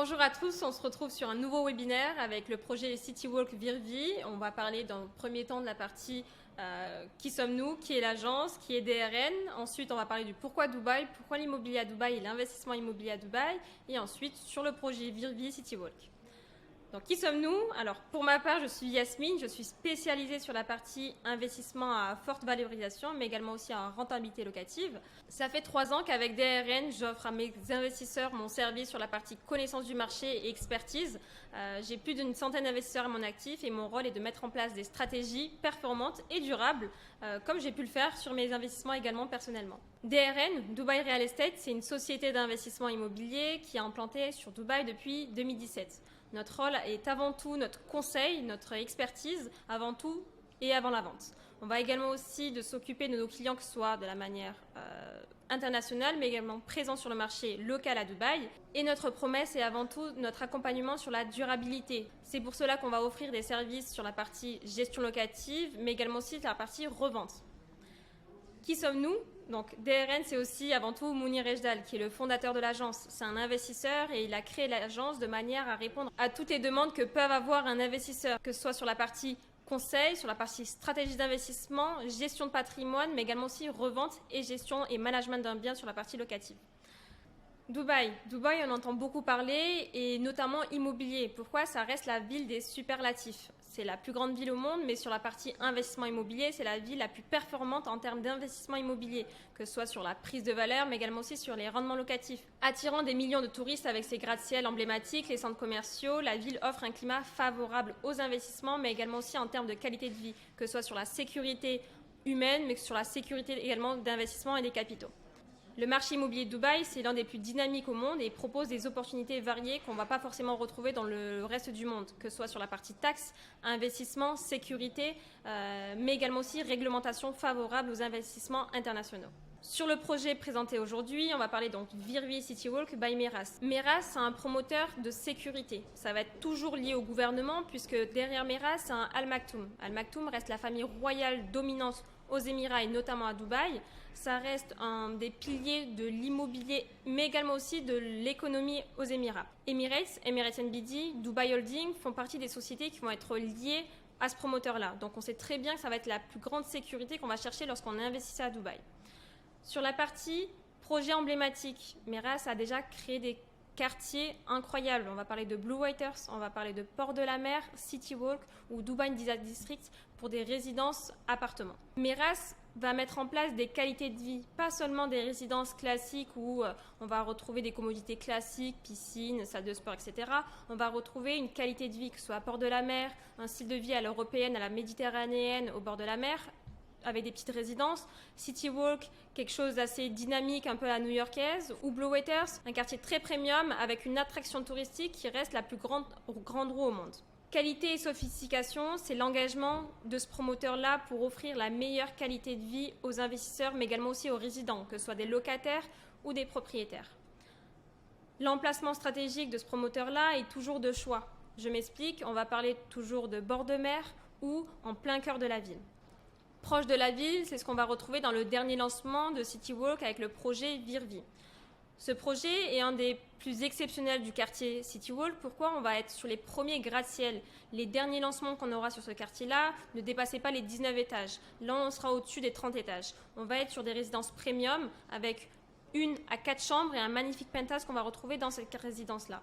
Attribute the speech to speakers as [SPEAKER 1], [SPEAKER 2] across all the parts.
[SPEAKER 1] Bonjour à tous, on se retrouve sur un nouveau webinaire avec le projet CityWalk Virvi. On va parler dans le premier temps de la partie qui sommes-nous, qui est l'agence, qui est DRN. Ensuite, on va parler du pourquoi Dubaï, pourquoi l'immobilier à Dubaï et l'investissement immobilier à Dubaï. Et ensuite, sur le projet Virvi CityWalk. Donc, qui sommes-nous? Alors, pour ma part, je suis Yasmine, je suis spécialisée sur la partie investissement à forte valorisation, mais également aussi en rentabilité locative. Ça fait 3 ans qu'avec DRN, j'offre à mes investisseurs mon service sur la partie connaissance du marché et expertise. J'ai plus d'une centaine d'investisseurs à mon actif et mon rôle est de mettre en place des stratégies performantes et durables, comme j'ai pu le faire sur mes investissements également personnellement. DRN, Dubai Real Estate, c'est une société d'investissement immobilier qui est implantée sur Dubaï depuis 2017. Notre rôle est avant tout notre conseil, notre expertise, avant tout et avant la vente. On va également aussi de s'occuper de nos clients, que ce soit de la manière internationale, mais également présents sur le marché local à Dubaï. Et notre promesse est avant tout notre accompagnement sur la durabilité. C'est pour cela qu'on va offrir des services sur la partie gestion locative, mais également aussi sur la partie revente. Qui sommes-nous? Donc DRN, c'est aussi avant tout Mounir Ejdal, qui est le fondateur de l'agence. C'est un investisseur et il a créé l'agence de manière à répondre à toutes les demandes que peuvent avoir un investisseur, que ce soit sur la partie conseil, sur la partie stratégie d'investissement, gestion de patrimoine, mais également aussi revente et gestion et management d'un bien sur la partie locative. Dubaï, on entend beaucoup parler, et notamment immobilier. Pourquoi? Ça reste la ville des superlatifs. C'est la plus grande ville au monde, mais sur la partie investissement immobilier, c'est la ville la plus performante en termes d'investissement immobilier, que ce soit sur la prise de valeur, mais également aussi sur les rendements locatifs. Attirant des millions de touristes avec ses gratte-ciel emblématiques, les centres commerciaux, la ville offre un climat favorable aux investissements, mais également aussi en termes de qualité de vie, que ce soit sur la sécurité humaine, mais sur la sécurité également d'investissement et des capitaux. Le marché immobilier de Dubaï, c'est l'un des plus dynamiques au monde et propose des opportunités variées qu'on ne va pas forcément retrouver dans le reste du monde, que ce soit sur la partie taxes, investissement, sécurité, mais également aussi réglementation favorable aux investissements internationaux. Sur le projet présenté aujourd'hui, on va parler donc Virvi CityWalk by Meras. Meras, c'est un promoteur de sécurité. Ça va être toujours lié au gouvernement puisque derrière Meras, c'est un Al Maktoum. Al Maktoum reste la famille royale dominante aux Émirats et notamment à Dubaï. Ça reste un des piliers de l'immobilier, mais également aussi de l'économie aux Émirats. Emirates NBD, Dubai Holding font partie des sociétés qui vont être liées à ce promoteur-là. Donc on sait très bien que ça va être la plus grande sécurité qu'on va chercher lorsqu'on investit à Dubaï. Sur la partie projet emblématique, Meras a déjà créé des quartiers incroyables. On va parler de Blue Waters, on va parler de Port de la Mer, CityWalk ou Dubai Desert District pour des résidences appartements. Meras va mettre en place des qualités de vie, pas seulement des résidences classiques où on va retrouver des commodités classiques, piscine, salle de sport, etc. On va retrouver une qualité de vie, que ce soit à Port de la Mer, un style de vie à l'européenne, à la méditerranéenne, au bord de la mer, avec des petites résidences, CityWalk, quelque chose d'assez dynamique, un peu à la new-yorkaise, ou Blue Waters, un quartier très premium avec une attraction touristique qui reste la plus grande roue au monde. Qualité et sophistication, c'est l'engagement de ce promoteur-là pour offrir la meilleure qualité de vie aux investisseurs, mais également aussi aux résidents, que ce soit des locataires ou des propriétaires. L'emplacement stratégique de ce promoteur-là est toujours de choix. Je m'explique, on va parler toujours de bord de mer ou en plein cœur de la ville. Proche de la ville, c'est ce qu'on va retrouver dans le dernier lancement de CityWalk avec le projet Virvi. Ce projet est un des plus exceptionnels du quartier CityWalk. Pourquoi? On va être sur les premiers gratte-ciel. Les derniers lancements qu'on aura sur ce quartier-là ne dépassaient pas les 19 étages. Là, on sera au-dessus des 30 étages. On va être sur des résidences premium avec 1 à 4 chambres et un magnifique penthouse qu'on va retrouver dans cette résidence-là.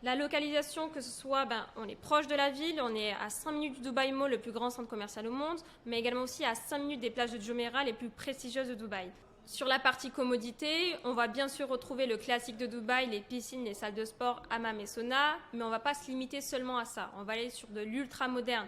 [SPEAKER 1] La localisation, que ce soit, on est proche de la ville, on est à 5 minutes du Dubai Mall, le plus grand centre commercial au monde, mais également aussi à 5 minutes des plages de Jumeirah, les plus prestigieuses de Dubaï. Sur la partie commodité, on va bien sûr retrouver le classique de Dubaï, les piscines, les salles de sport, hammam et sauna, mais on ne va pas se limiter seulement à ça. On va aller sur de l'ultra moderne.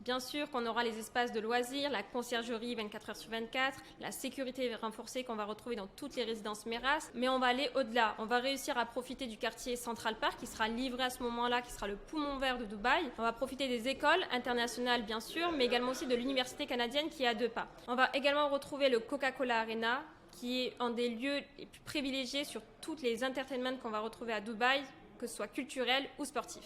[SPEAKER 1] Bien sûr qu'on aura les espaces de loisirs, la conciergerie 24 heures sur 24, la sécurité renforcée qu'on va retrouver dans toutes les résidences Meras, mais on va aller au-delà. On va réussir à profiter du quartier Central Park qui sera livré à ce moment-là, qui sera le poumon vert de Dubaï. On va profiter des écoles internationales bien sûr, mais également aussi de l'université canadienne qui est à 2 pas. On va également retrouver le Coca-Cola Arena, qui est un des lieux les plus privilégiés sur toutes les entertainments qu'on va retrouver à Dubaï, que ce soit culturel ou sportif.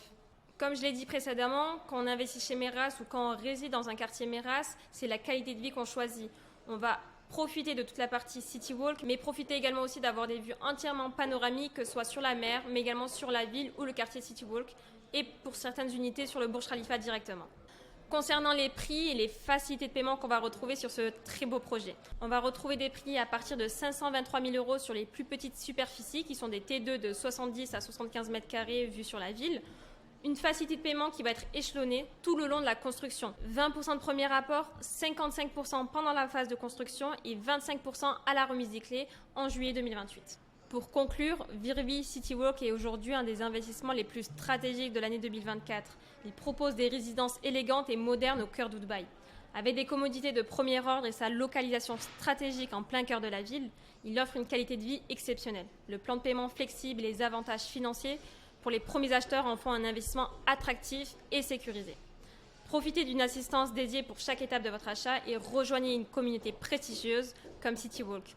[SPEAKER 1] Comme je l'ai dit précédemment, quand on investit chez Meras ou quand on réside dans un quartier Meras, c'est la qualité de vie qu'on choisit. On va Profitez de toute la partie City Walk, mais profitez également aussi d'avoir des vues entièrement panoramiques, que ce soit sur la mer, mais également sur la ville ou le quartier City Walk, et pour certaines unités sur le Burj Khalifa directement. Concernant les prix et les facilités de paiement qu'on va retrouver sur ce très beau projet, on va retrouver des prix à partir de 523 000 € sur les plus petites superficies, qui sont des T2 de 70 à 75 mètres carrés vus sur la ville. Une facilité de paiement qui va être échelonnée tout le long de la construction. 20% de premier apport, 55% pendant la phase de construction et 25% à la remise des clés en juillet 2028. Pour conclure, Virvi City Walk est aujourd'hui un des investissements les plus stratégiques de l'année 2024. Il propose des résidences élégantes et modernes au cœur de Dubaï. Avec des commodités de premier ordre et sa localisation stratégique en plein cœur de la ville, il offre une qualité de vie exceptionnelle. Le plan de paiement flexible et les avantages financiers pour les premiers acheteurs en font un investissement attractif et sécurisé. Profitez d'une assistance dédiée pour chaque étape de votre achat et rejoignez une communauté prestigieuse comme City Walk.